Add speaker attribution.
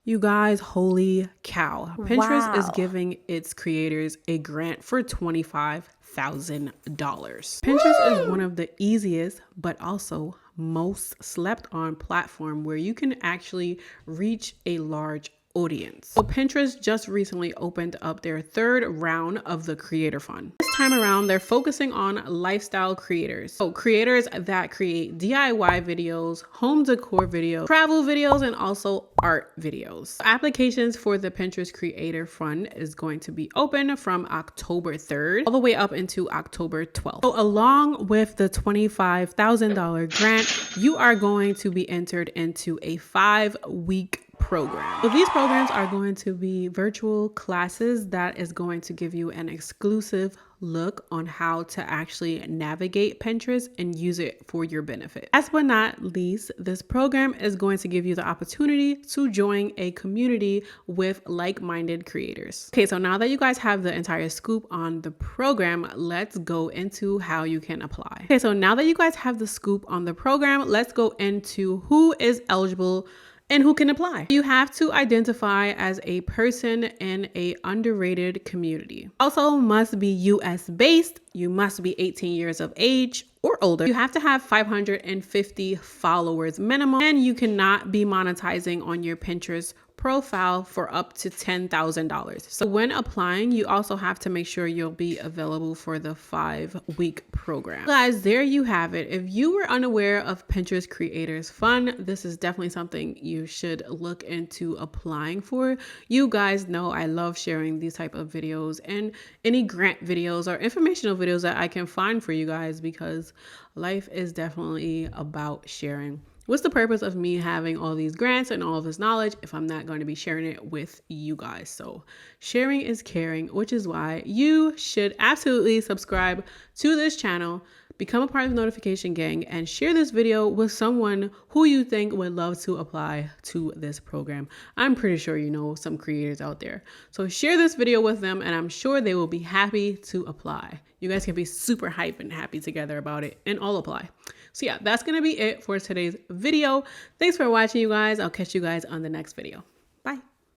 Speaker 1: You guys, holy cow. Pinterest is
Speaker 2: Wow.
Speaker 1: giving its creators a grant for $25,000. Pinterest is one of the easiest, but also most slept on platform where you can actually reach a large audience. So Pinterest just recently opened up their third round of the Creator Fund. This time around, they're focusing on lifestyle creators. So creators that create DIY videos, home decor videos, travel videos, and also art videos. Applications for the Pinterest Creator Fund is going to be open from October 3rd all the way up into October 12th. So along with the $25,000 grant, you are going to be entered into a 5-week program. So these programs are going to be virtual classes that is going to give you an exclusive look on how to actually navigate Pinterest and use it for your benefit. Last but not least, this program is going to give you the opportunity to join a community with like-minded creators. Okay, so now that you guys have the entire scoop on the program, let's go into how you can apply. Okay, so now that you guys have the scoop on the program, let's go into who is eligible and who can apply. You have to identify as a person in a underrated community. Also must be US based. You must be 18 years of age or older. You have to have 550 followers minimum, and you cannot be monetizing on your Pinterest profile for up to $10,000. So when applying, you also have to make sure you'll be available for the 5-week program. Guys, there you have it. If you were unaware of Pinterest Creators Fund, this is definitely something you should look into applying for. You guys know I love sharing these type of videos and any grant videos or informational videos that I can find for you guys, because life is definitely about sharing. What's the purpose of me having all these grants and all of this knowledge if I'm not going to be sharing it with you guys? So sharing is caring, which is why you should absolutely subscribe to this channel, become a part of the notification gang, and share this video with someone who you think would love to apply to this program. I'm pretty sure you know some creators out there. So share this video with them, and I'm sure they will be happy to apply. You guys can be super hype and happy together about it and all apply. So yeah, that's going to be it for today's video. Thanks for watching, you guys. I'll catch you guys on the next video.